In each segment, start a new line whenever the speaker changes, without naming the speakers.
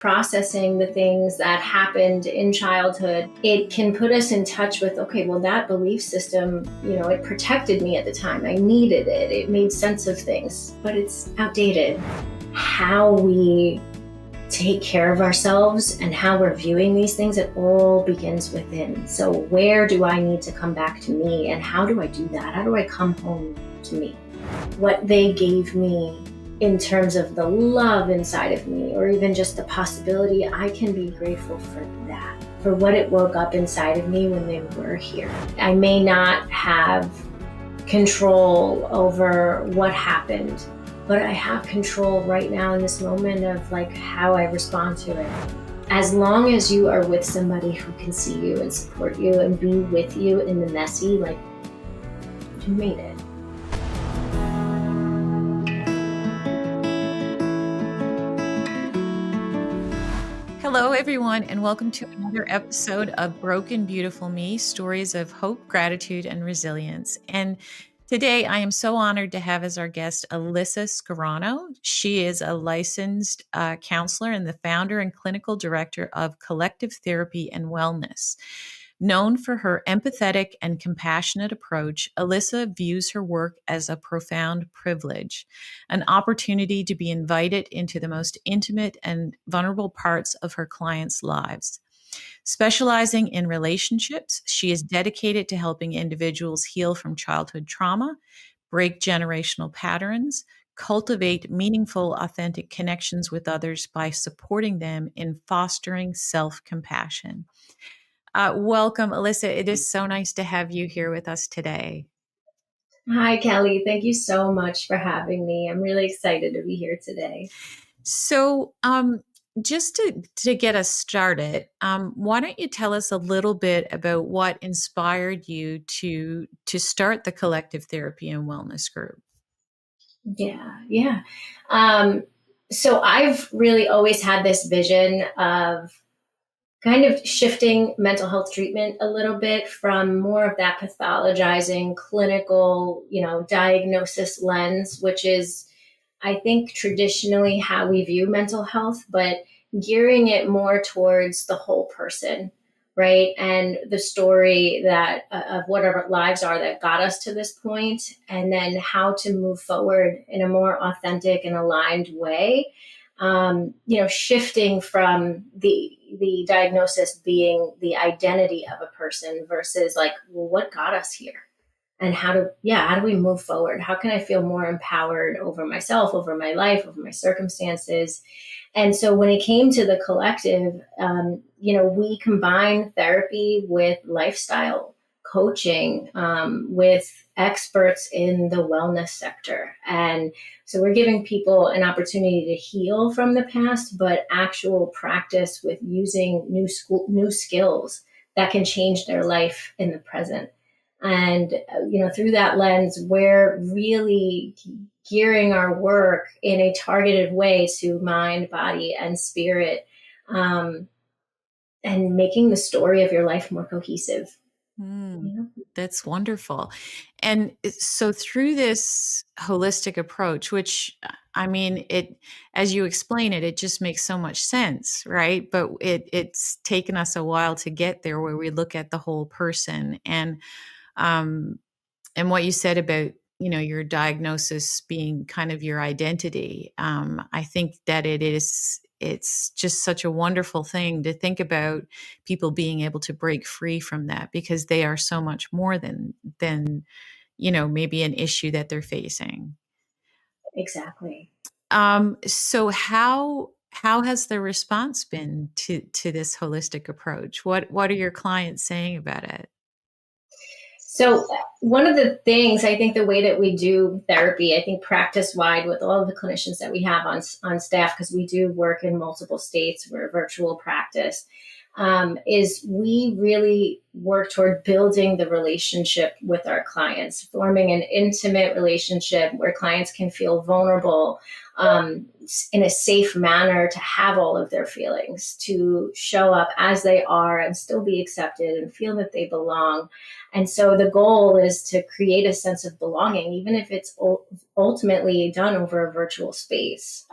processing the things that happened in childhood, it can put us in touch with, okay, well, that belief system, it protected me at the time. I needed it. It made sense of things, but it's outdated. How we take care of ourselves and how we're viewing these things, it all begins within. So where do I need to come back to me, and how do I do that? How do I come home to me? What they gave me in terms of the love inside of me, or even just the possibility, I can be grateful for that, for what it woke up inside of me when they were here. I may not have control over what happened, but I have control right now in this moment of how I respond to it. As long as you are with somebody who can see you and support you and be with you in the messy, you made it.
Hello, everyone, and welcome to another episode of Broken Beautiful Me, stories of hope, gratitude, and resilience. And today I am so honored to have as our guest Alyssa Scarano. She is a licensed counselor and the founder and clinical director of Collective Therapy and Wellness. Known for her empathetic and compassionate approach, Alyssa views her work as a profound privilege, an opportunity to be invited into the most intimate and vulnerable parts of her clients' lives. Specializing in relationships, she is dedicated to helping individuals heal from childhood trauma, break generational patterns, cultivate meaningful, authentic connections with others by supporting them in fostering self-compassion. Welcome, Alyssa. It is so nice to have you here with us today.
Hi, Kelly. Thank you so much for having me. I'm really excited to be here today.
So, just to get us started, why don't you tell us a little bit about what inspired you to start the Collective Therapy and Wellness Group?
Yeah. So I've really always had this vision of kind of shifting mental health treatment a little bit from more of that pathologizing clinical, diagnosis lens, which is, I think, traditionally how we view mental health, but gearing it more towards the whole person, right? And the story that of what our lives are that got us to this point, and then how to move forward in a more authentic and aligned way. Shifting from the diagnosis being the identity of a person versus what got us here, and how do we move forward? How can I feel more empowered over myself, over my life, over my circumstances? And so when it came to the collective, we combine therapy with lifestyle coaching, with experts in the wellness sector. And so we're giving people an opportunity to heal from the past, but actual practice with using new skills that can change their life in the present. And, through that lens, we're really gearing our work in a targeted way to mind, body, and spirit, and making the story of your life more cohesive.
That's wonderful. And so through this holistic approach, which as you explain it, it just makes so much sense, right? But it's taken us a while to get there, where we look at the whole person. And what you said about, your diagnosis being kind of your identity. I think that it's just such a wonderful thing to think about, people being able to break free from that, because they are so much more than maybe an issue that they're facing.
Exactly.
So how has the response been to this holistic approach? What are your clients saying about it?
So one of the things, I think, the way that we do therapy, I think practice wide with all of the clinicians that we have on staff, because we do work in multiple states, we're a virtual practice, is we really work toward building the relationship with our clients, forming an intimate relationship where clients can feel vulnerable, in a safe manner, to have all of their feelings, to show up as they are and still be accepted and feel that they belong. And so the goal is to create a sense of belonging, even if it's ultimately done over a virtual space.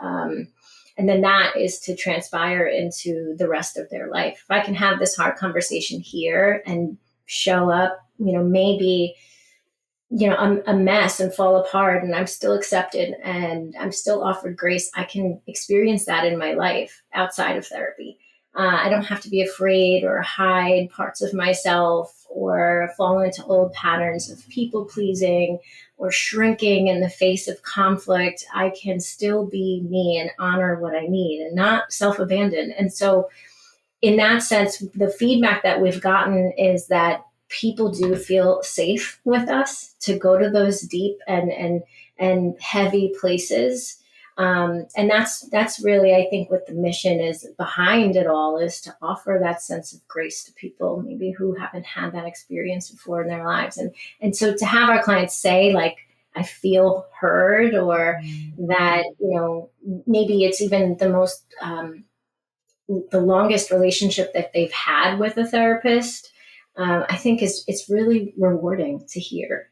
And then that is to transpire into the rest of their life. If I can have this hard conversation here and show up, maybe, I'm a mess and fall apart and I'm still accepted and I'm still offered grace, I can experience that in my life outside of therapy. I don't have to be afraid or hide parts of myself or fall into old patterns of people pleasing or shrinking in the face of conflict. I can still be me and honor what I need and not self abandon. And so, in that sense, the feedback that we've gotten is that people do feel safe with us to go to those deep and heavy places. And that's really, I think, what the mission is behind it all, is to offer that sense of grace to people maybe who haven't had that experience before in their lives. And so to have our clients say, like, I feel heard, or that, maybe it's even the longest relationship that they've had with a therapist, I think it's really rewarding to hear.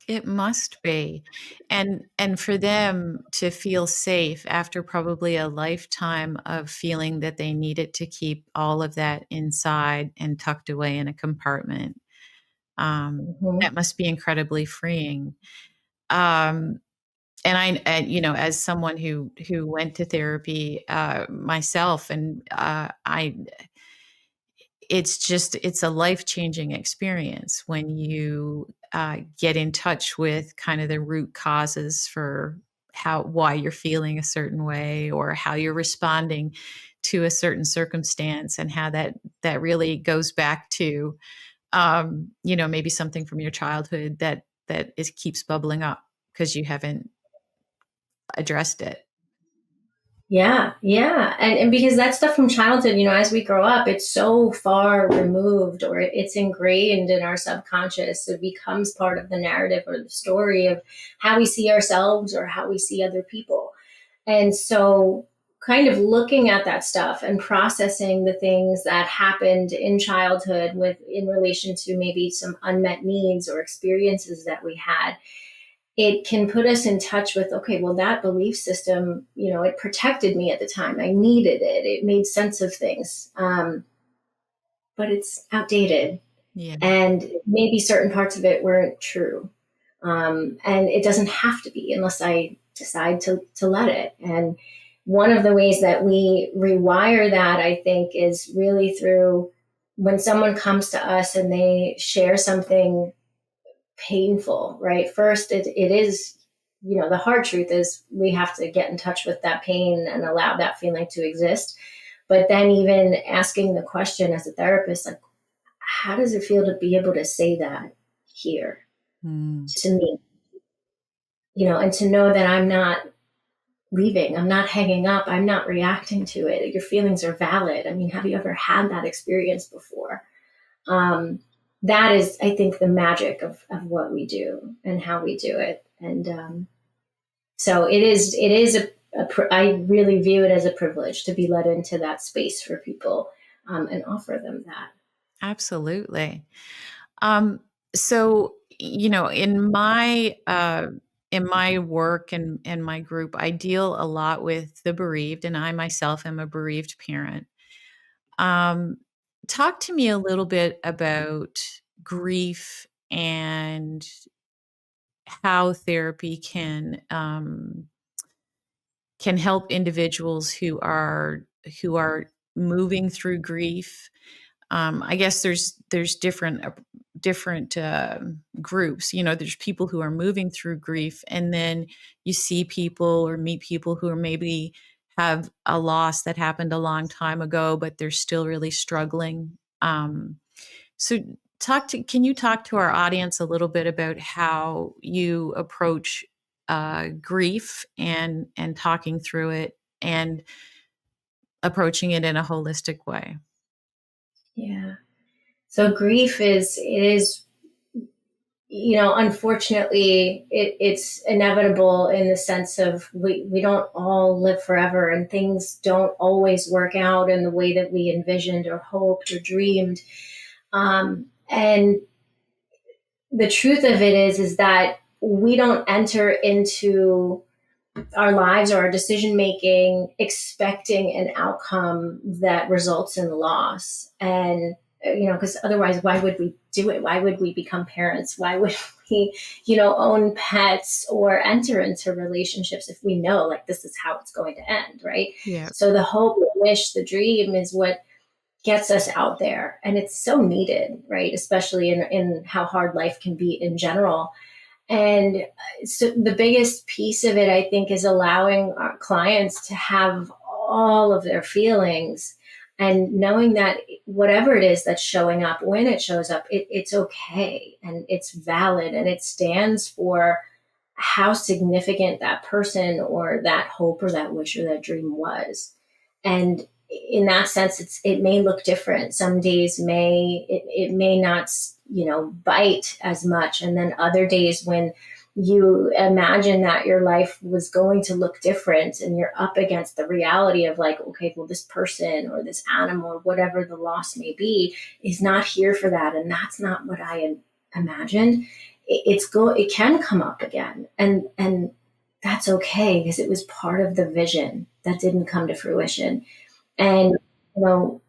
It must be. And for them to feel safe after probably a lifetime of feeling that they needed to keep all of that inside and tucked away in a compartment,
Mhm.
that must be incredibly freeing. Um, as someone who went to therapy myself, and I it's a life-changing experience when you get in touch with kind of the root causes for why you're feeling a certain way or how you're responding to a certain circumstance, and how that really goes back to maybe something from your childhood that keeps bubbling up because you haven't addressed it.
Yeah, yeah. And because that stuff from childhood, as we grow up, it's so far removed, or it's ingrained in our subconscious. It becomes part of the narrative or the story of how we see ourselves or how we see other people. And so, kind of looking at that stuff and processing the things that happened in childhood in relation to maybe some unmet needs or experiences that we had, it can put us in touch with, okay, well, that belief system, it protected me at the time. I needed it. It made sense of things. But it's outdated.
Yeah.
And maybe certain parts of it weren't true. And it doesn't have to be unless I decide to let it. And one of the ways that we rewire that, I think, is really through when someone comes to us and they share something painful, right? First, it is, the hard truth is we have to get in touch with that pain and allow that feeling to exist. But then even asking the question as a therapist, like, how does it feel to be able to say that here to me? And to know that I'm not leaving, I'm not hanging up, I'm not reacting to it. Your feelings are valid. I mean, have you ever had that experience before? That is, I think, the magic of what we do and how we do it. And so it is I really view it as a privilege to be let into that space for people, and offer them that.
Absolutely. So, in my work and my group, I deal a lot with the bereaved, and I myself am a bereaved parent. Um, Talk to me a little bit about grief and how therapy can help individuals who are moving through grief. I guess there's different groups. There's people who are moving through grief, and then you see people or meet people who are maybe have a loss that happened a long time ago, but they're still really struggling. So can you talk to our audience a little bit about how you approach grief and talking through it and approaching it in a holistic way?
Yeah. So grief is unfortunately, it's inevitable in the sense of we don't all live forever, and things don't always work out in the way that we envisioned or hoped or dreamed. And the truth of it is that we don't enter into our lives or our decision making expecting an outcome that results in loss. And because otherwise, why would we do it? Why would we become parents? Why would we own pets or enter into relationships if we know like this is how it's going to end, right?
Yeah.
So the hope, the wish, the dream is what gets us out there, and it's so needed, right? Especially in how hard life can be in general. And so the biggest piece of it, I think, is allowing our clients to have all of their feelings and knowing that whatever it is that's showing up, when it shows up, it's okay and it's valid and it stands for how significant that person or that hope or that wish or that dream was. And in that sense, it may look different. Some days it may not bite as much, and then other days when you imagine that your life was going to look different and you're up against the reality of like, okay, well, this person or this animal or whatever the loss may be is not here for that, and that's not what I imagined. It can come up again, and that's okay because it was part of the vision that didn't come to fruition. And you know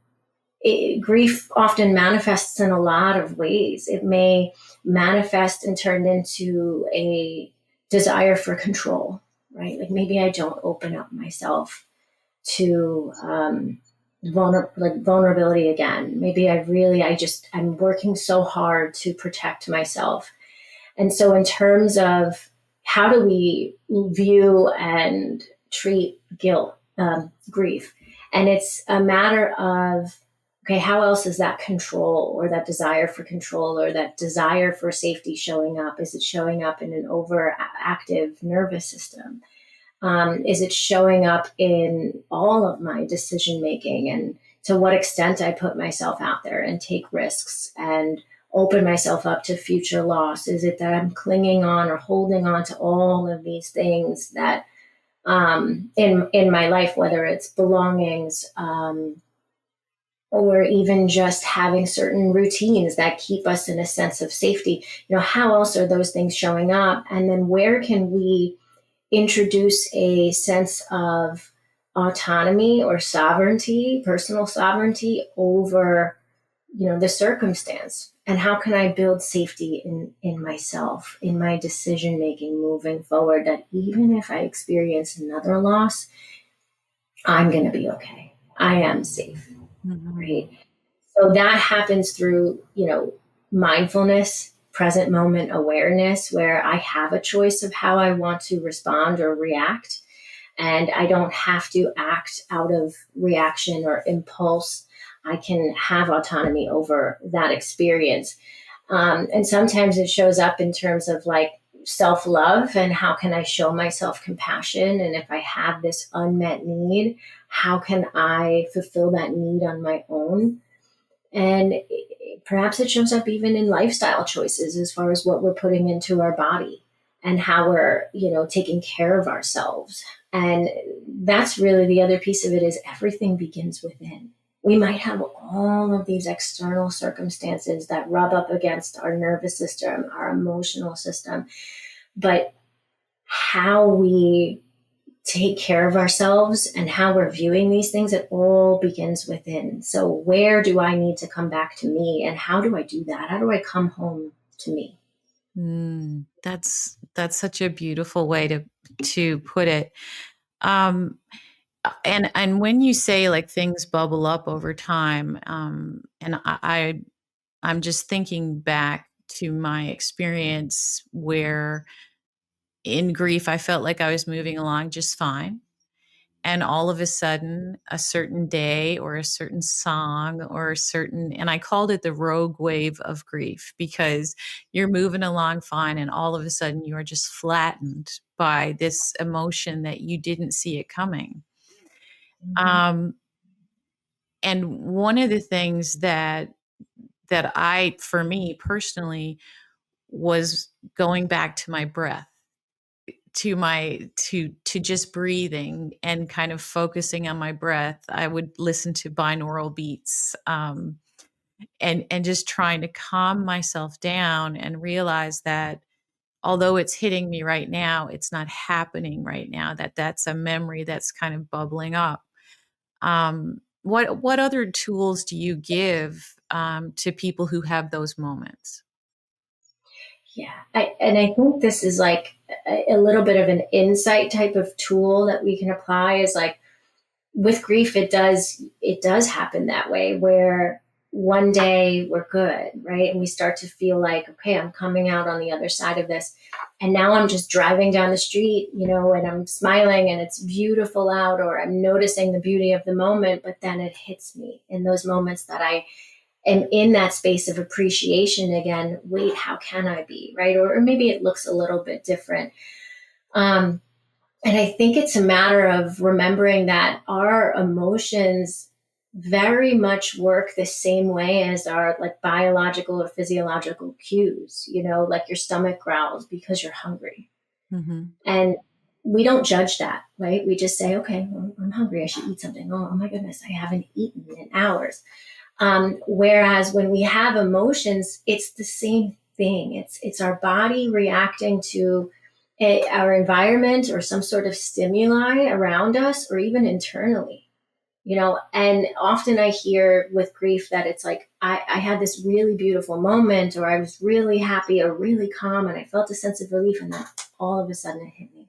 grief often manifests in a lot of ways. It may manifest and turn into a desire for control, right? Like maybe I don't open up myself to vulnerability again. Maybe I'm working so hard to protect myself. And so, in terms of how do we view and treat guilt, grief, and it's a matter of, okay, how else is that control or that desire for control or that desire for safety showing up? Is it showing up in an overactive nervous system? Is it showing up in all of my decision making, and to what extent I put myself out there and take risks and open myself up to future loss? Is it that I'm clinging on or holding on to all of these things that in my life, whether it's belongings, or even just having certain routines that keep us in a sense of safety? How else are those things showing up? And then where can we introduce a sense of autonomy or sovereignty, personal sovereignty over, the circumstance? And how can I build safety in myself, in my decision making moving forward, that even if I experience another loss, I'm going to be okay. I am safe, right? So that happens through, mindfulness, present moment awareness, where I have a choice of how I want to respond or react. And I don't have to act out of reaction or impulse. I can have autonomy over that experience. And sometimes it shows up in terms of like self-love and how can I show myself compassion? And if I have this unmet need, how can I fulfill that need on my own? And perhaps it shows up even in lifestyle choices as far as what we're putting into our body and how we're, taking care of ourselves. And that's really the other piece of it, is everything begins within. We might have all of these external circumstances that rub up against our nervous system, our emotional system, but how we take care of ourselves and how we're viewing these things, it all begins within. So where do I need to come back to me, and how do I do that? How do I come home to me?
That's such a beautiful way to put it. And when you say like things bubble up over time, and I'm just thinking back to my experience where in grief I felt like I was moving along just fine. And all of a sudden, a certain day or a certain song or a certain, and I called it the rogue wave of grief, because you're moving along fine and all of a sudden you are just flattened by this emotion that you didn't see it coming. Um, and one of the things that for me personally, was going back to my breath, to just breathing and kind of focusing on my breath. I would listen to binaural beats, and just trying to calm myself down and realize that although it's hitting me right now, it's not happening right now. That's a memory that's kind of bubbling up. What other tools do you give to people who have those moments?
Yeah. And I think this is like a little bit of an insight type of tool that we can apply is like with grief, it does happen that way where one day we're good, right? And we start to feel like, okay, I'm coming out on the other side of this. And now I'm just driving down the street, and I'm smiling and it's beautiful out, or I'm noticing the beauty of the moment, but then it hits me in those moments that I am in that space of appreciation again. Wait, how can I be, right? Or maybe it looks a little bit different. Um, and I think it's a matter of remembering that our emotions very much work the same way as our like biological or physiological cues, like your stomach growls because you're hungry.
Mm-hmm.
And we don't judge that, right? We just say, okay, well, I'm hungry. I should eat something. Oh my goodness, I haven't eaten in hours. Whereas when we have emotions, it's the same thing. It's our body reacting to our environment or some sort of stimuli around us, or even internally. And often I hear with grief that it's like I had this really beautiful moment, or I was really happy or really calm, and I felt a sense of relief, and then all of a sudden it hit me.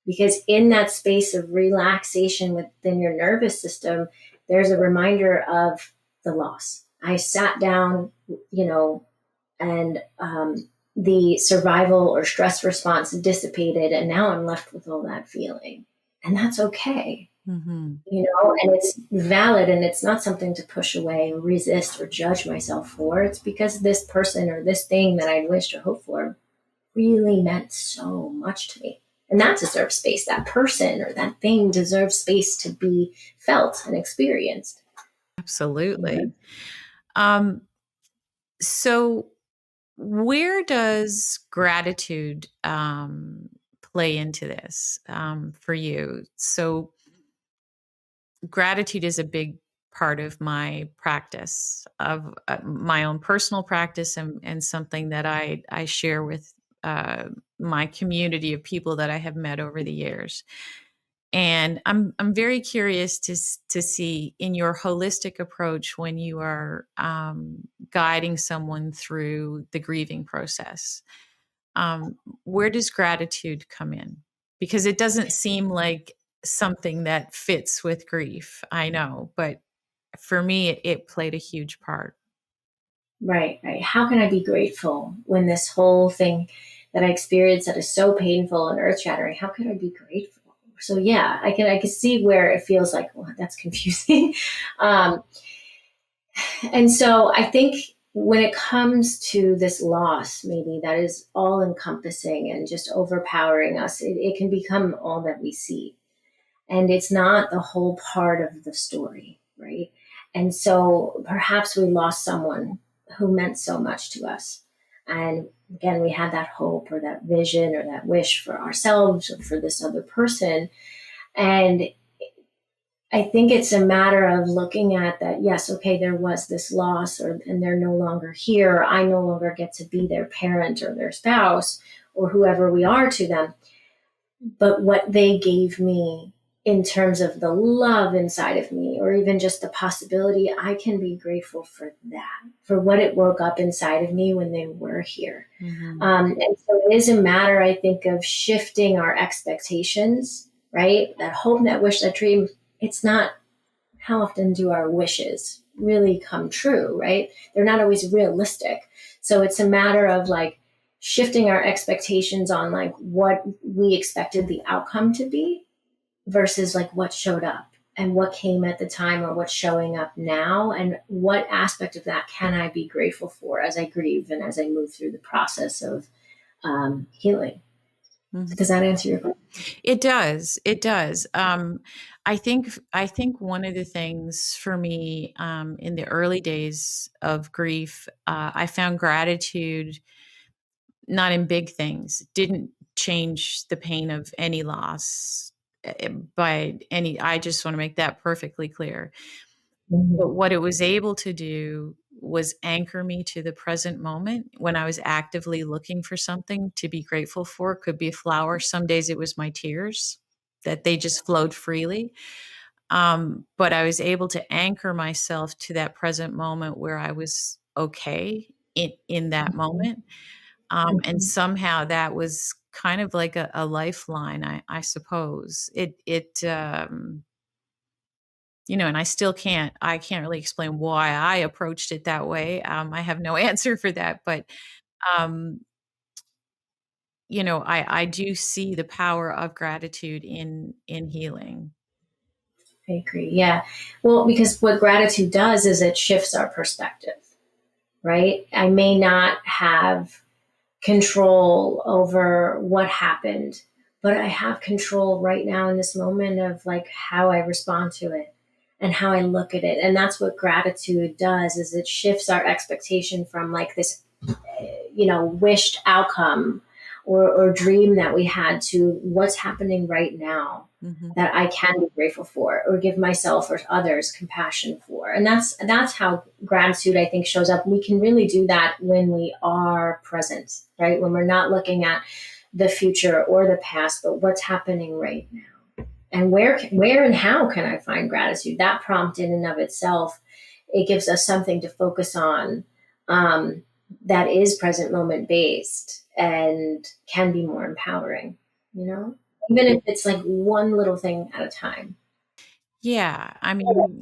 Because in that space of relaxation within your nervous system, there's a reminder of the loss. I sat down, and the survival or stress response dissipated, and now I'm left with all that feeling. And that's okay,
Mm-hmm.
and it's valid, and it's not something to push away or resist or judge myself for. It's because this person or this thing that I wished or hoped for really meant so much to me. And that deserves space. That person or that thing deserves space to be felt and experienced.
Absolutely. Um, so, where does gratitude play into this for you? So, gratitude is a big part of my practice, of my own personal practice, and something that I share with my community of people that I have met over the years. And I'm very curious to see in your holistic approach when you are guiding someone through the grieving process. Where does gratitude come in? Because it doesn't seem like something that fits with grief. I know, but for me, it played a huge part.
Right, right. How can I be grateful when this whole thing that I experienced that is so painful and earth shattering? How can I be grateful? So yeah, I can see where it feels like, well, that's confusing. um, and so I think when it comes to this loss, maybe that is all encompassing and just overpowering us, it can become all that we see. And it's not the whole part of the story, right? And so perhaps we lost someone who meant so much to us. And again, we had that hope or that vision or that wish for ourselves or for this other person. And I think it's a matter of looking at that, yes, okay, there was this loss, and they're no longer here. I no longer get to be their parent or their spouse or whoever we are to them. But what they gave me in terms of the love inside of me, or even just the possibility, I can be grateful for that, for what it woke up inside of me when they were here.
Mm-hmm.
And so it is a matter, I think, of shifting our expectations, right? That hope, that wish, that dream, it's not how often do our wishes really come true, right? They're not always realistic. So it's a matter of like shifting our expectations on like what we expected the outcome to be versus like what showed up and what came at the time or what's showing up now, and what aspect of that can I be grateful for as I grieve and as I move through the process of healing.
Mm-hmm.
Does that answer your question?
It does. It does. I think one of the things for me in the early days of grief, I found gratitude not in big things. Didn't change the pain of any loss by any. I just want to make that perfectly clear.
Mhm.
But what it was able to do was anchor me to the present moment when I was actively looking for something to be grateful for. It could be a flower. Some days it was my tears that they just flowed freely. But I was able to anchor myself to that present moment where I was okay in that moment. And
Mhm.
somehow that was kind of like a lifeline, I suppose. And I can't really explain why I approached it that way. I have no answer for that, but um, I do see the power of gratitude in healing.
I agree. Yeah. Well, because what gratitude does is it shifts our perspective, right? I may not have control over what happened, but I have control right now in this moment of like how I respond to it and how I look at it. And that's what gratitude does is it shifts our expectation from like this wished outcome or dream that we had to what's happening right now
Mhm.
that I can be grateful for or give myself or others compassion for. And that's how gratitude I think shows up. We can really do that when we are present, right? When we're not looking at the future or the past, but what's happening right now. And where and how can I find gratitude? That prompt in and of itself, it gives us something to focus on, um, that is present moment based and can be more empowering, you know? Even if it's like one little thing at a time.
Yeah, I mean,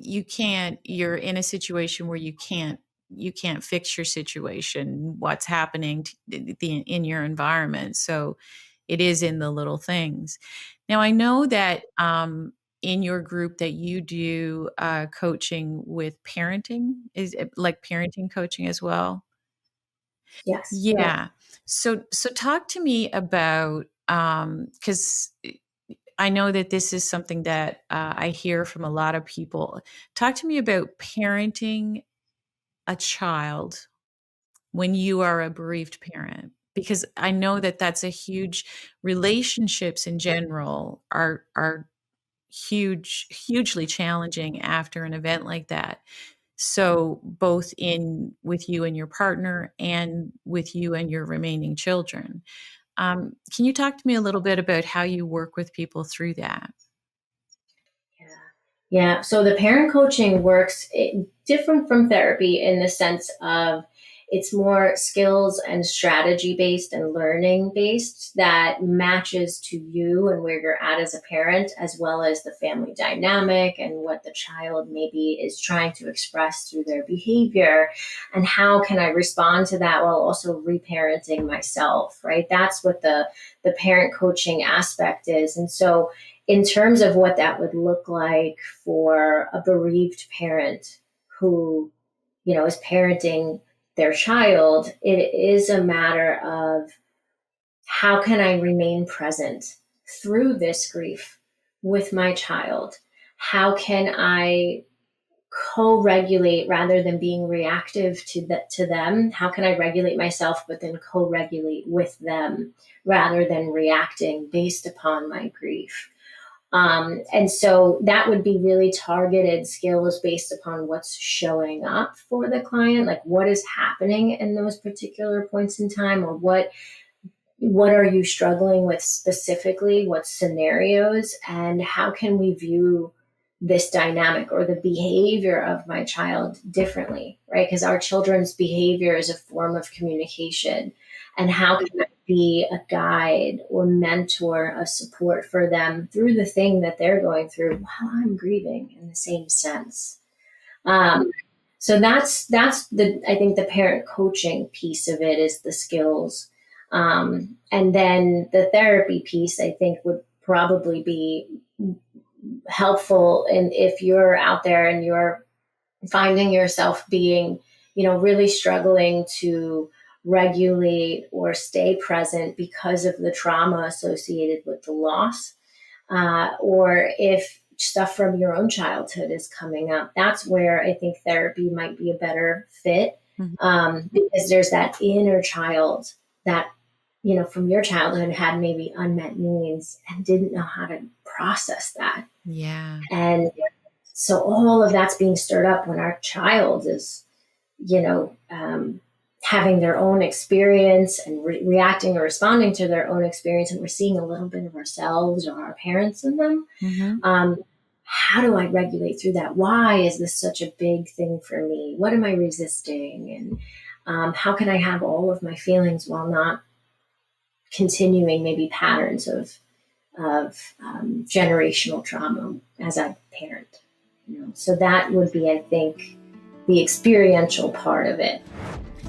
you're in a situation where you can't fix your situation, what's happening in your environment. So it is in the little things. Now, I know that in your group that you do coaching with parenting, is it like parenting coaching as well?
Yes. Yeah.
Yeah. So talk to me about because I know that this is something that I hear from a lot of people. Talk to me about parenting a child when you are a bereaved parent, because I know that that's a huge relationships in general are hugely challenging after an event like that. So both in with you and your partner and with you and your remaining children. Can you talk to me a little bit about how you work with people through that?
Yeah. Yeah. So the parent coaching works different from therapy in the sense of it's more skills and strategy based and learning based that matches to you and where you're at as a parent, as well as the family dynamic and what the child maybe is trying to express through their behavior. And how can I respond to that while also reparenting myself, right? That's what the parent coaching aspect is. And so in terms of what that would look like for a bereaved parent who, is parenting their child, it is a matter of how can I remain present through this grief with my child? How can I co-regulate rather than being reactive to them? How can I regulate myself but then co-regulate with them rather than reacting based upon my grief? And so that would be really targeted skills based upon what's showing up for the client, like what is happening in those particular points in time, or what are you struggling with specifically, what scenarios, and how can we view this dynamic or the behavior of my child differently, right? Because our children's behavior is a form of communication. And how can I be a guide or mentor, a support for them through the thing that they're going through while I'm grieving in the same sense? Um, so that's the I think the parent coaching piece of it is the skills, and then the therapy piece I think would probably be helpful. And if you're out there and you're finding yourself being, really struggling to regulate or stay present because of the trauma associated with the loss, or if stuff from your own childhood is coming up, that's where I think therapy might be a better fit,
Mhm.
because there's that inner child that, from your childhood had maybe unmet needs and didn't know how to process that.
Yeah.
And so all of that's being stirred up when our child is, having their own experience and reacting or responding to their own experience, and we're seeing a little bit of ourselves or our parents in them. How do I regulate through that? Why is this such a big thing for me? What am I resisting? And how can I have all of my feelings while not continuing maybe patterns of generational trauma as I parent? So that would be, I think, the experiential part of it.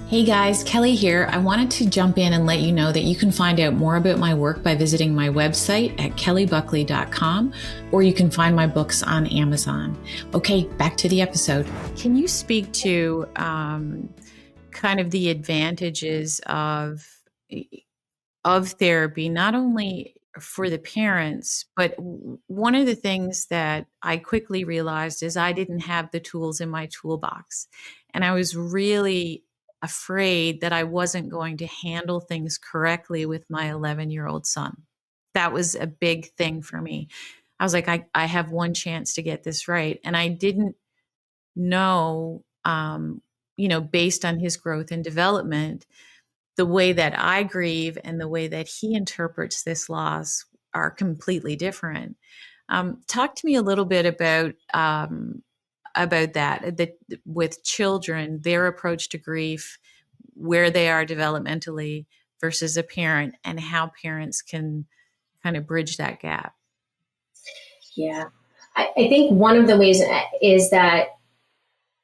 Hey guys, Kelly here. I wanted to jump in and let you know that you can find out more about my work by visiting my website at kellybuckley.com, or you can find my books on Amazon. Okay, back to the episode. Can you speak to kind of the advantages of therapy, not only for the parents, but one of the things that I quickly realized is I didn't have the tools in my toolbox. And I was really afraid that I wasn't going to handle things correctly with my 11-year-old son. That was a big thing for me. I was like, I have one chance to get this right. And I didn't know, based on his growth and development, the way that I grieve and the way that he interprets this loss are completely different. Talk to me a little bit about that with children, their approach to grief, where they are developmentally versus a parent, and how parents can kind of bridge that gap.
Yeah. I think one of the ways is that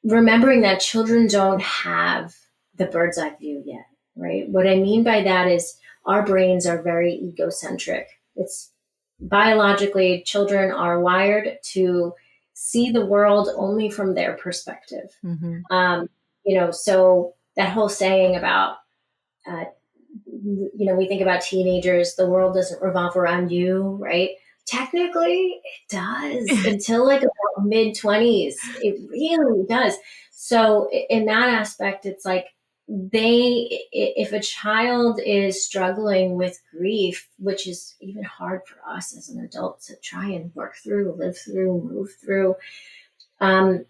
remembering that children don't have the bird's eye view yet, right? What I mean by that is our brains are very egocentric. It's biologically, children are wired to see the world only from their perspective. So that whole saying about, we think about teenagers, the world doesn't revolve around you, right? Technically, it does until like about mid-20s. It really does. So in that aspect, it's like if a child is struggling with grief, which is even hard for us as an adult to try and work through, live through, move through, and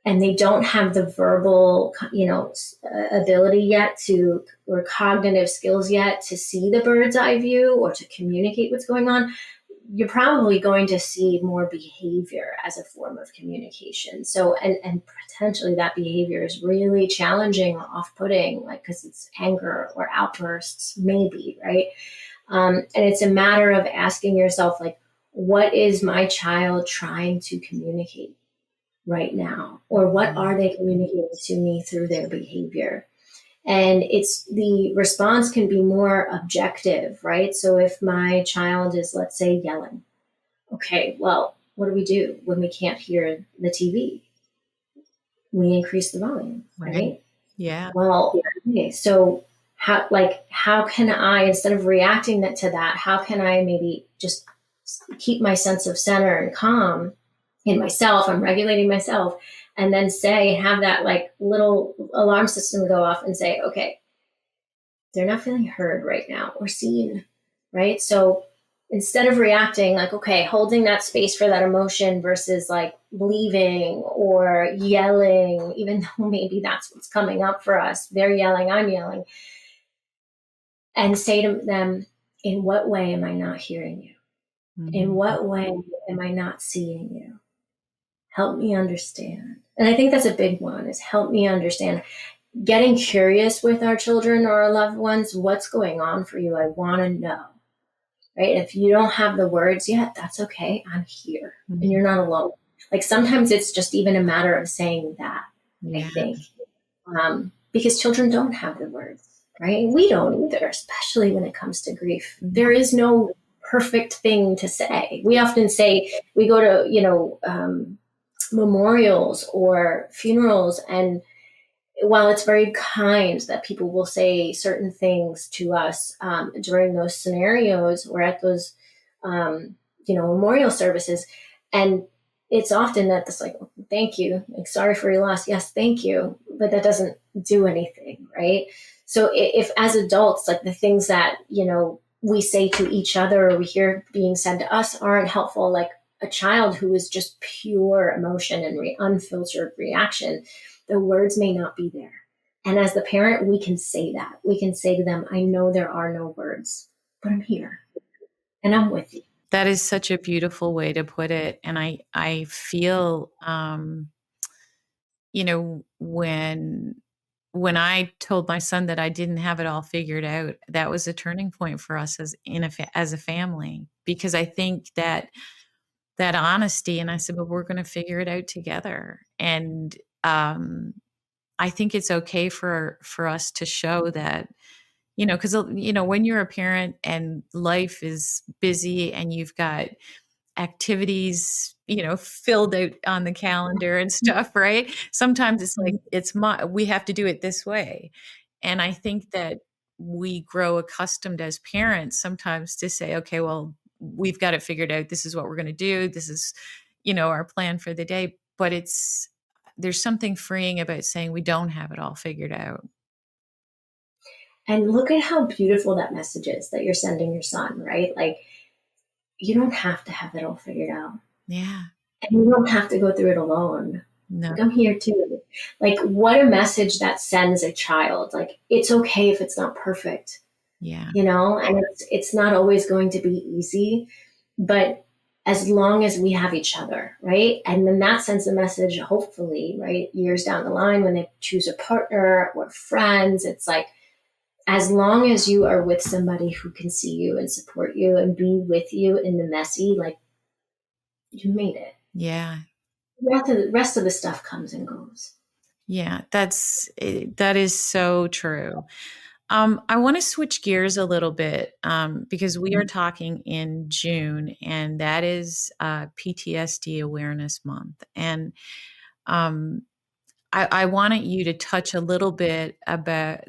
they don't have the verbal, ability yet or cognitive skills yet to see the bird's eye view or to communicate what's going on, you're probably going to see more behavior as a form of communication. So, and potentially that behavior is really challenging or off-putting, like, because it's anger or outbursts, maybe, right? And it's a matter of asking yourself, like, what is my child trying to communicate right now? Or what are they communicating to me through their behavior? And the response can be more objective, right? So if my child is, let's say, yelling, okay, well, what do we do when we can't hear the TV? We increase the volume, right?
Yeah.
Well, okay, so how can I, instead of reacting to that, how can I maybe just keep my sense of center and calm in myself? I'm regulating myself. And then have that like little alarm system go off and say, okay, they're not feeling heard right now or seen, right? So instead of reacting, like, okay, holding that space for that emotion versus like leaving or yelling, even though maybe that's what's coming up for us. They're yelling, I'm yelling. And say to them, in what way am I not hearing you? Mm-hmm. In what way am I not seeing you? Help me understand. And I think that's a big one, is help me understand. Getting curious with our children or our loved ones, what's going on for you? I want to know, right? If you don't have the words yet, that's okay. I'm here. Mm-hmm. And you're not alone. Like sometimes it's just even a matter of saying that, I think, because children don't have the words, right? We don't either, especially when it comes to grief. Mm-hmm. There is no perfect thing to say. We often say, we go to, memorials or funerals, and while it's very kind that people will say certain things to us during those scenarios or at those memorial services, and it's often that it's like, thank you, like, sorry for your loss, yes, thank you, but that doesn't do anything, right? So if as adults, like the things that we say to each other or we hear being said to us aren't helpful, like a child who is just pure emotion and unfiltered reaction, The words may not be there. And as the parent, we can say that. We can say to them, I know there are no words, but I'm here and I'm with you.
That is such a beautiful way to put it. And I feel, you know, when I told my son that I didn't have it all figured out, that was a turning point for us as a family, because I think that honesty, and I said, "But we're going to figure it out together." And I think it's okay for us to show that, because when you're a parent and life is busy and you've got activities, filled out on the calendar and stuff, right? Sometimes it's like, we have to do it this way. And I think that we grow accustomed as parents sometimes to say, okay, well, we've got it figured out. This is what we're going to do. This is, our plan for the day. But there's something freeing about saying we don't have it all figured out.
And look at how beautiful that message is that you're sending your son, right? Like, you don't have to have it all figured out.
Yeah.
And you don't have to go through it alone.
No.
Like, I'm here too. Like, what a message that sends a child. Like, it's okay if it's not perfect.
Yeah.
And it's not always going to be easy, but as long as we have each other, right? And then that sends a message, hopefully, right, years down the line when they choose a partner or friends, it's like, as long as you are with somebody who can see you and support you and be with you in the messy, like, you made it.
Yeah.
The rest of the stuff comes and goes.
Yeah, that is so true. I want to switch gears a little bit, because we are talking in June, and that is PTSD Awareness Month. And I wanted you to talk a little bit about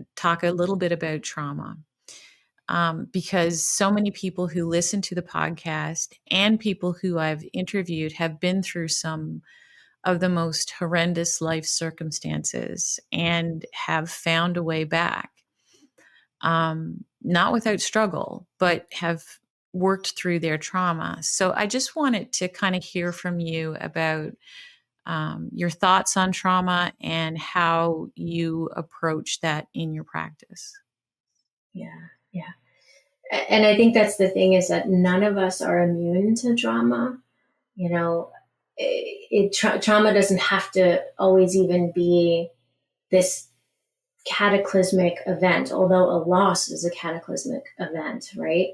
trauma, because so many people who listen to the podcast and people who I've interviewed have been through some of the most horrendous life circumstances and have found a way back, not without struggle, but have worked through their trauma. So I just wanted to kind of hear from you about your thoughts on trauma and how you approach that in your practice.
Yeah, yeah. And I think that's the thing, is that none of us are immune to trauma. Trauma doesn't have to always even be this cataclysmic event, although a loss is a cataclysmic event, right?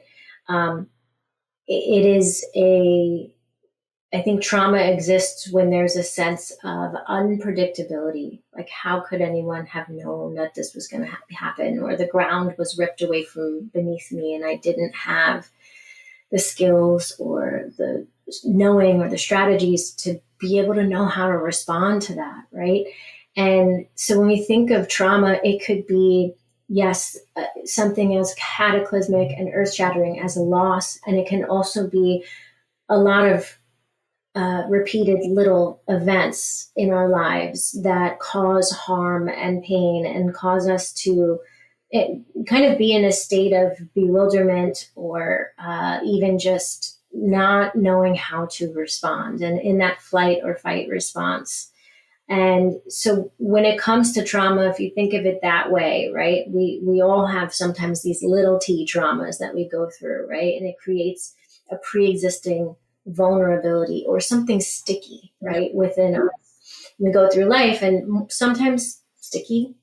I think trauma exists when there's a sense of unpredictability. Like, how could anyone have known that this was going to happen, or the ground was ripped away from beneath me and I didn't have the skills or the knowing or the strategies to be able to know how to respond to that, right? And so when we think of trauma, it could be, yes, something as cataclysmic and earth-shattering as a loss, and it can also be a lot of repeated little events in our lives that cause harm and pain and cause us to kind of be in a state of bewilderment, or even just not knowing how to respond, and in that flight or fight response. And so when it comes to trauma, if you think of it that way, right, we all have sometimes these little t traumas that we go through, right? And it creates a pre-existing vulnerability or something sticky, right, within us. We go through life, and sometimes sticky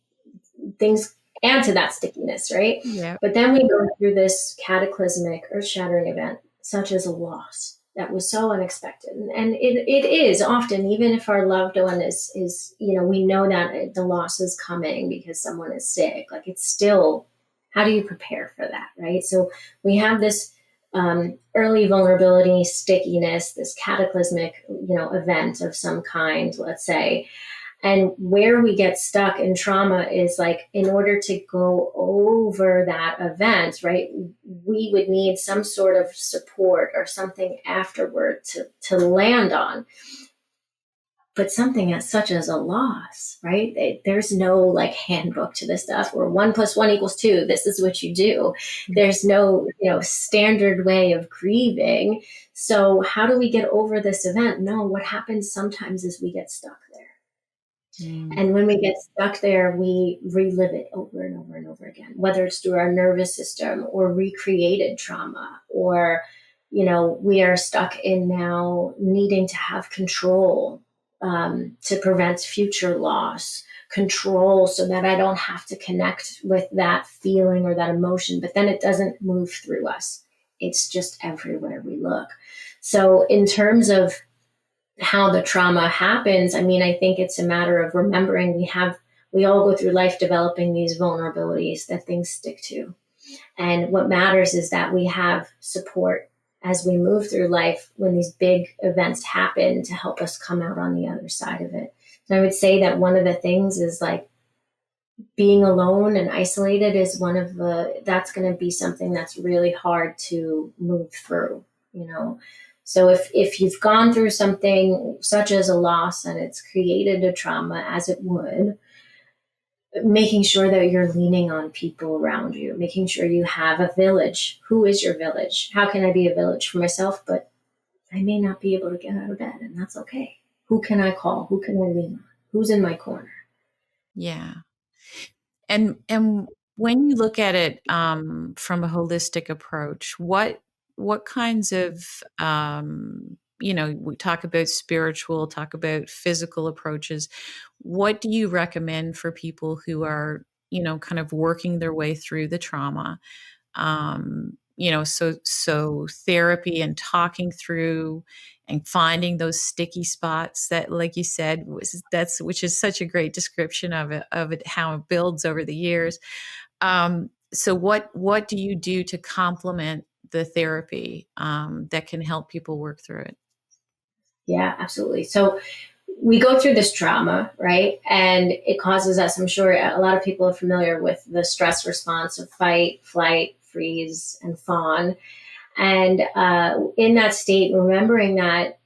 things add to that stickiness, right?
Yeah.
But then we go through this cataclysmic, earth-shattering event, such as a loss that was so unexpected. And it is often, even if our loved one is, we know that the loss is coming because someone is sick, like, it's still, how do you prepare for that, right? So we have this early vulnerability, stickiness, this cataclysmic, event of some kind, let's say. And where we get stuck in trauma is, like, in order to go over that event, right, we would need some sort of support or something afterward to land on. But something such as a loss, right? There's no, like, handbook to this stuff where 1 + 1 = 2. This is what you do. There's no, standard way of grieving. So how do we get over this event? No, what happens sometimes is we get stuck there.
Mm.
And when we get stuck there, we relive it over and over and over again, whether it's through our nervous system or recreated trauma, or, we are stuck in now needing to have control, to prevent future loss, control so that I don't have to connect with that feeling or that emotion, but then it doesn't move through us. It's just everywhere we look. So, in terms of how the trauma happens, I mean, I think it's a matter of remembering we all go through life developing these vulnerabilities that things stick to. And what matters is that we have support as we move through life when these big events happen to help us come out on the other side of it. So I would say that one of the things is like being alone and isolated is that's going to be something that's really hard to move through, you know. So if you've gone through something such as a loss and it's created a trauma, as it would, making sure that you're leaning on people around you, making sure you have a village. Who is your village? How can I be a village for myself? But I may not be able to get out of bed, and that's okay. Who can I call? Who can I lean on? Who's in my corner?
Yeah. And when you look at it from a holistic approach, what kinds of we talk about spiritual, talk about physical approaches. What do you recommend for people who are kind of working their way through the trauma? So therapy and talking through and finding those sticky spots that, like you said, which is such a great description of it, how it builds over the years. So what do you do to complement the therapy that can help people work through it?
Yeah, absolutely. So we go through this trauma, right? And it causes us, I'm sure a lot of people are familiar with the stress response of fight, flight, freeze, and fawn. And in that state, remembering that,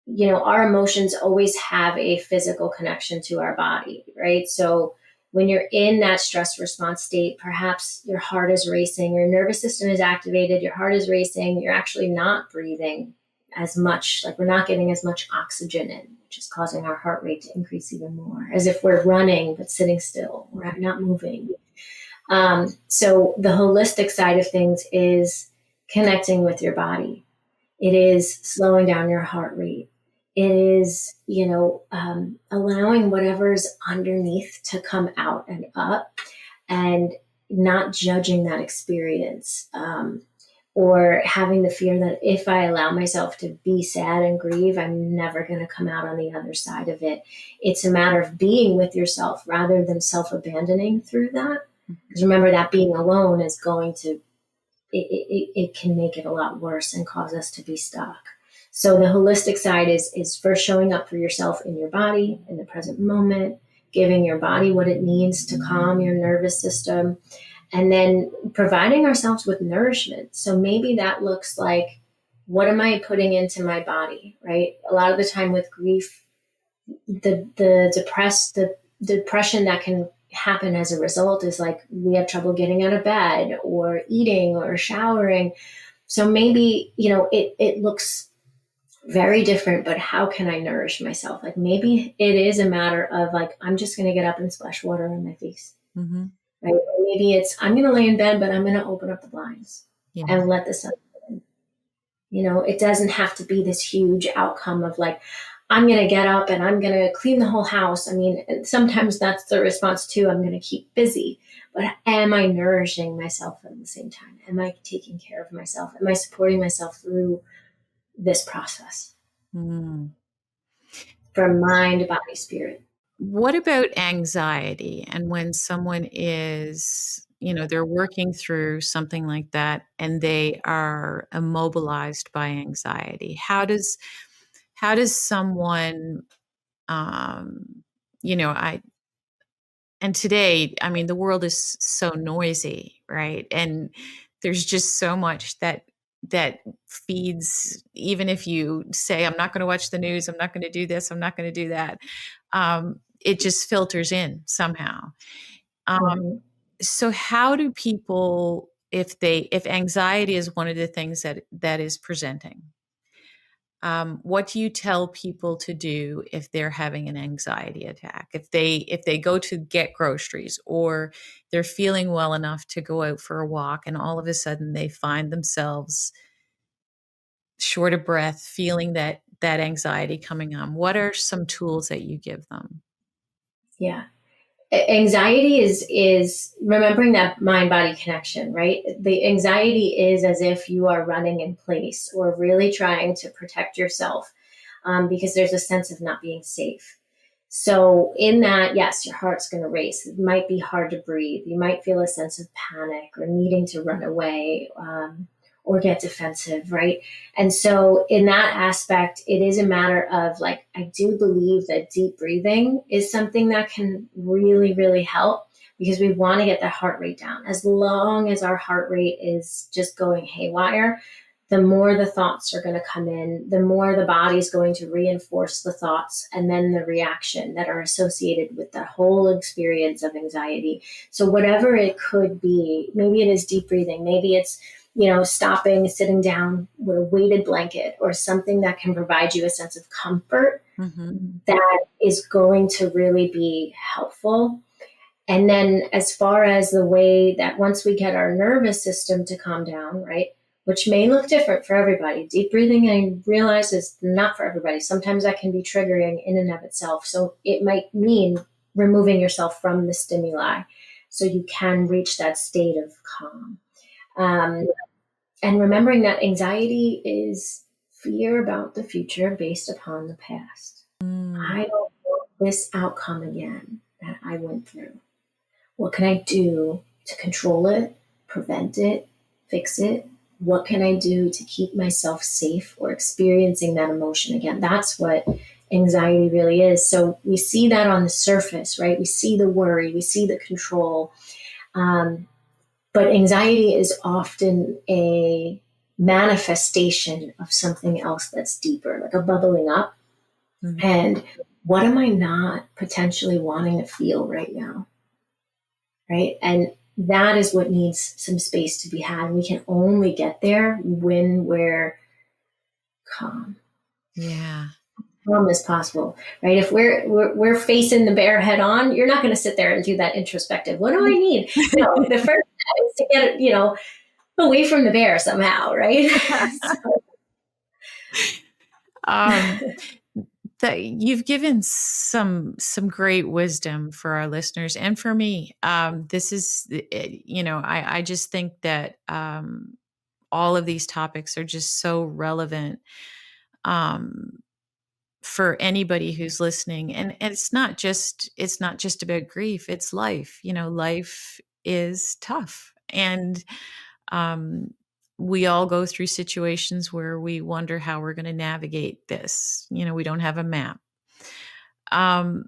our emotions always have a physical connection to our body, right? So when you're in that stress response state, perhaps your heart is racing, your nervous system is activated, your heart is racing, you're actually not breathing as much, like we're not getting as much oxygen in, which is causing our heart rate to increase even more, as if we're running but sitting still, we're not moving. So the holistic side of things is connecting with your body. It is slowing down your heart rate. It is, allowing whatever's underneath to come out and up, and not judging that experience, or having the fear that if I allow myself to be sad and grieve, I'm never going to come out on the other side of it. It's a matter of being with yourself rather than self-abandoning through that. Because remember that being alone is going to, it can make it a lot worse and cause us to be stuck. So the holistic side is first showing up for yourself in your body, in the present moment, giving your body what it needs to calm your nervous system, and then providing ourselves with nourishment. So maybe that looks like, what am I putting into my body, right? A lot of the time with grief, the depression that can happen as a result is like we have trouble getting out of bed or eating or showering. So maybe, it looks very different, but how can I nourish myself? Like maybe it is a matter of like, I'm just going to get up and splash water on my face.
Mm-hmm.
Right? Or maybe it's, I'm going to lay in bed, but I'm going to open up the blinds and let the sun in. It doesn't have to be this huge outcome of like, I'm going to get up and I'm going to clean the whole house. I mean, sometimes that's the response too. I'm going to keep busy, but am I nourishing myself at the same time? Am I taking care of myself? Am I supporting myself through this process?
Mm.
From mind, body, spirit.
What about anxiety? And when someone is, they're working through something like that and they are immobilized by anxiety, how does someone, um, I and today, I mean, the world is so noisy, right? And there's just so much that feeds, even if you say, I'm not going to watch the news, I'm not going to do this, I'm not going to do that. It just filters in somehow.
Mm-hmm.
So how do people, if anxiety is one of the things that is presenting, what do you tell people to do if they're having an anxiety attack? If they go to get groceries, or they're feeling well enough to go out for a walk, and all of a sudden they find themselves short of breath, feeling that anxiety coming on. What are some tools that you give them?
Yeah. Anxiety is remembering that mind body connection, right? The anxiety is as if you are running in place or really trying to protect yourself, because there's a sense of not being safe. So, in that, yes, your heart's going to race. It might be hard to breathe. You might feel a sense of panic or needing to run away, or get defensive, right? And so, in that aspect, it is a matter of like, I do believe that deep breathing is something that can really, really help, because we want to get that heart rate down. As long as our heart rate is just going haywire, the more the thoughts are going to come in, the more the body's going to reinforce the thoughts and then the reaction that are associated with the whole experience of anxiety. So whatever it could be, maybe it is deep breathing, maybe it's, stopping, sitting down with a weighted blanket or something that can provide you a sense of comfort,
Mm-hmm.
that is going to really be helpful. And then, as far as the way that once we get our nervous system to calm down, right, which may look different for everybody, deep breathing, I realize, is not for everybody. Sometimes that can be triggering in and of itself. So it might mean removing yourself from the stimuli so you can reach that state of calm. Um, and remembering that anxiety is fear about the future based upon the past.
Mm.
I don't want this outcome again that I went through. What can I do to control it, prevent it, fix it? What can I do to keep myself safe or experiencing that emotion again? That's what anxiety really is. So we see that on the surface, right? We see the worry, we see the control. But anxiety is often a manifestation of something else that's deeper, like a bubbling up.
Mm.
And what am I not potentially wanting to feel right now? Right. And that is what needs some space to be had. We can only get there when we're calm.
Yeah.
Calm as possible, right? If we're facing the bear head on, you're not going to sit there and do that introspective. What do I need? No, the first step is to get it, away from the bear somehow, right?
um, that you've given some great wisdom for our listeners and for me. This is, I just think that all of these topics are just so relevant um, for anybody who's listening. And it's not just about grief. It's life. Life is tough, and um, we all go through situations where we wonder how we're going to navigate this. We don't have a map. Um,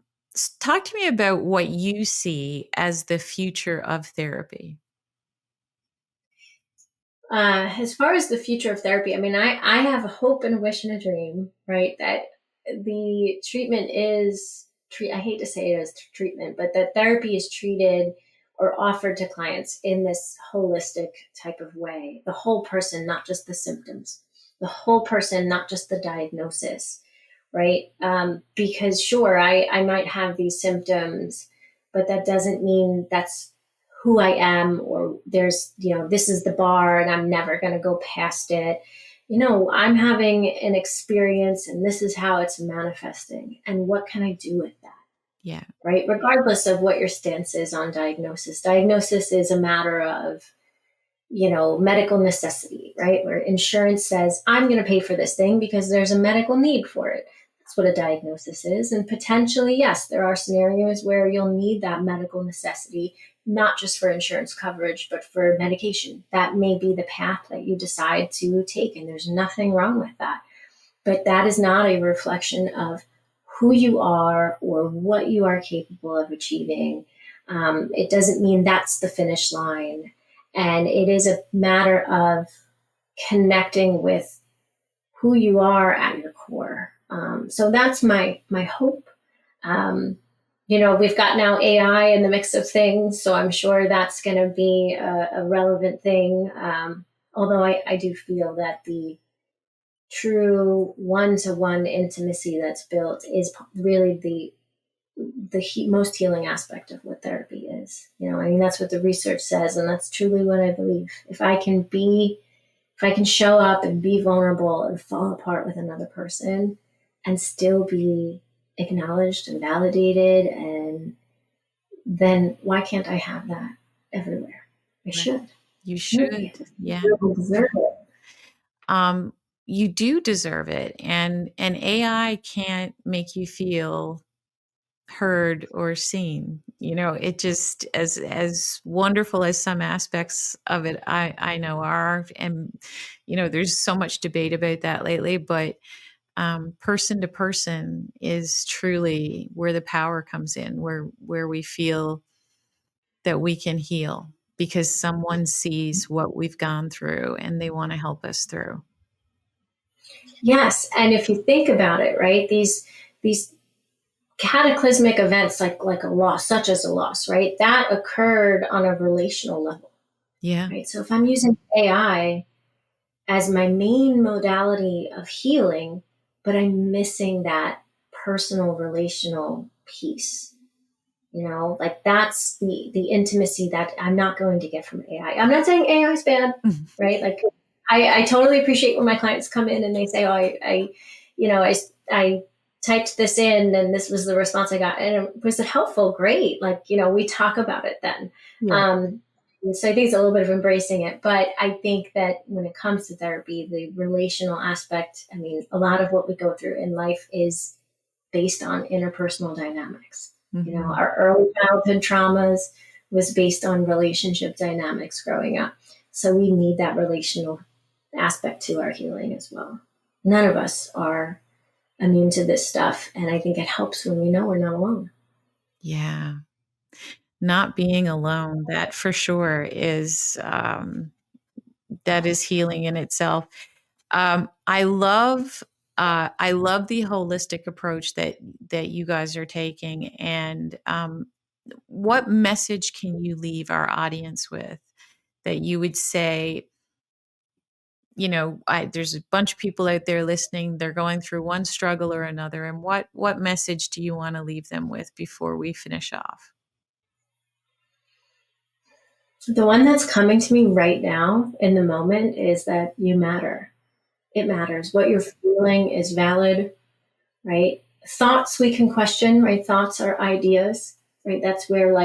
Talk to me about what you see as the future of therapy.
As far as the future of therapy, I mean, I have a hope and a wish and a dream, right? That the treatment I hate to say it as treatment, but that therapy is treated or offered to clients in this holistic type of way. The whole person, not just the symptoms. The whole person, not just the diagnosis, right? Because sure, I might have these symptoms, but that doesn't mean that's who I am, or there's, this is the bar and I'm never going to go past it. I'm having an experience and this is how it's manifesting. And what can I do with that?
Yeah.
Right? Regardless of what your stance is on diagnosis. Diagnosis is a matter of, medical necessity, right? Where insurance says, I'm going to pay for this thing because there's a medical need for it. That's what a diagnosis is. And potentially, yes, there are scenarios where you'll need that medical necessity, not just for insurance coverage, but for medication. That may be the path that you decide to take, and there's nothing wrong with that. But that is not a reflection of who you are or what you are capable of achieving. It doesn't mean that's the finish line. And it is a matter of connecting with who you are at your core. So that's my hope. We've got now AI in the mix of things, so I'm sure that's going to be a relevant thing. Although I do feel that the true one-to-one intimacy that's built is really the most healing aspect of what therapy is. I mean, that's what the research says, and that's truly what I believe. If I can show up and be vulnerable and fall apart with another person and still be acknowledged and validated, and then why can't I have that everywhere? I
Right.
should.
You
Maybe.
should. Yeah.
I deserve it.
Um, you do deserve it. And AI can't make you feel heard or seen. It just, as wonderful as some aspects of it I know are, and there's so much debate about that lately, but person to person is truly where the power comes in, where we feel that we can heal because someone sees what we've gone through and they want to help us through.
Yes, and if you think about it, right, these cataclysmic events like a loss, such as a loss, right, that occurred on a relational level,
Yeah.
right? So if I'm using AI as my main modality of healing, but I'm missing that personal relational piece. Like that's the intimacy that I'm not going to get from AI. I'm not saying AI is bad, right? Like I totally appreciate when my clients come in and they say, "Oh, I typed this in and this was the response I got, and was it helpful? Great." Like we talk about it then.
Yeah.
So I think it's a little bit of embracing it, but I think that when it comes to therapy, the relational aspect, I mean, a lot of what we go through in life is based on interpersonal dynamics.
Mm-hmm.
Our early childhood traumas was based on relationship dynamics growing up. So we need that relational aspect to our healing as well. None of us are immune to this stuff. And I think it helps when we know we're not alone.
Yeah. Not being alone, that for sure is that is healing in itself. I love the holistic approach that you guys are taking. And what message can you leave our audience with that you would say, there's a bunch of people out there listening, they're going through one struggle or another, and what message do you want to leave them with before we finish off?
The one that's coming to me right now in the moment is that you matter. It matters. What you're feeling is valid, right? Thoughts we can question, right? Thoughts are ideas, right? That's where,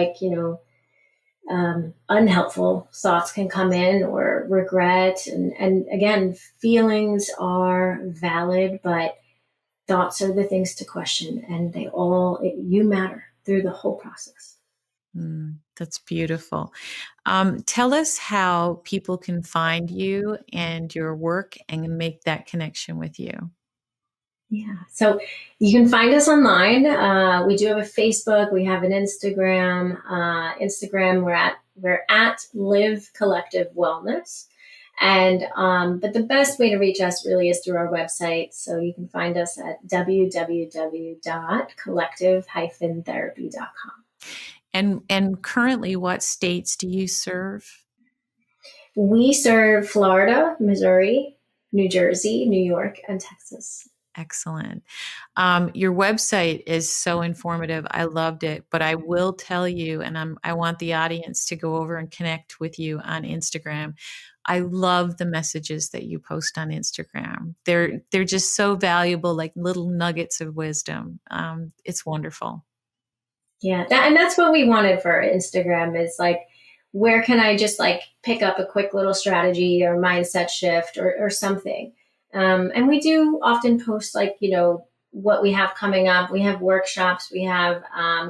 unhelpful thoughts can come in, or regret. And again, feelings are valid, but thoughts are the things to question. And you matter through the whole process.
That's beautiful. Tell us how people can find you and your work and make that connection with you.
Yeah. So you can find us online. We do have a Facebook. We have an Instagram. Instagram, we're at Live Collective Wellness. And but the best way to reach us really is through our website. So you can find us at www.collective-therapy.com.
And currently, what states do you serve?
We serve Florida, Missouri, New Jersey, New York, and Texas.
Excellent. Your website is so informative. I loved it, but I will tell you, and I want the audience to go over and connect with you on Instagram. I love the messages that you post on Instagram. They're just so valuable, like little nuggets of wisdom. It's wonderful.
Yeah, and that's what we wanted for Instagram is like, where can I just like pick up a quick little strategy or mindset shift or something. And we do often post what we have coming up. We have workshops, we have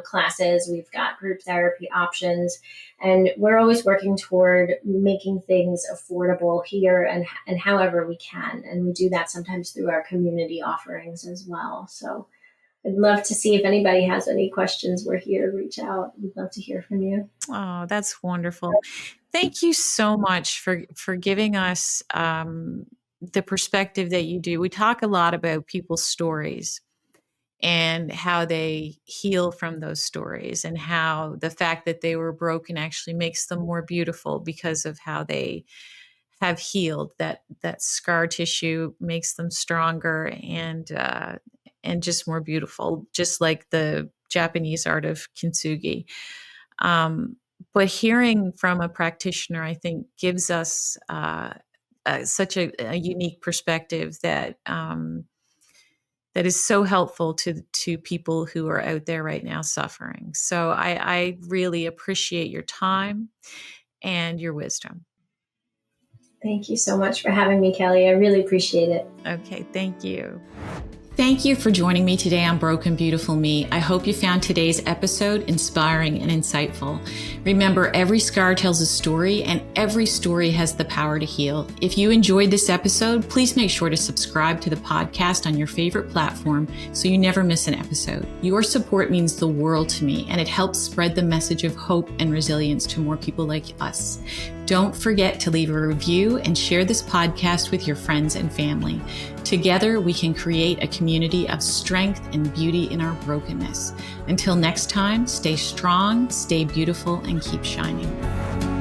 classes, we've got group therapy options, and we're always working toward making things affordable here and however we can. And we do that sometimes through our community offerings as well. So I'd love to see if anybody has any questions. We're here to reach out. We'd love to hear from you.
Oh, that's wonderful. Thank you so much for giving us the perspective that you do. We talk a lot about people's stories and how they heal from those stories, and how the fact that they were broken actually makes them more beautiful because of have healed. That scar tissue makes them stronger and just more beautiful, just like the Japanese art of kintsugi. But hearing from a practitioner, I think, gives us such a unique perspective that is so helpful to people who are out there right now suffering. So I really appreciate your time and your wisdom.
Thank you so much for having me, Kelly. I really appreciate it.
Okay, thank you. Thank you for joining me today on Broken Beautiful Me. I hope you found today's episode inspiring and insightful. Remember, every scar tells a story, and every story has the power to heal. If you enjoyed this episode, please make sure to subscribe to the podcast on your favorite platform so you never miss an episode. Your support means the world to me, and it helps spread the message of hope and resilience to more people like us. Don't forget to leave a review and share this podcast with your friends and family. Together, we can create a community of strength and beauty in our brokenness. Until next time, stay strong, stay beautiful, and keep shining.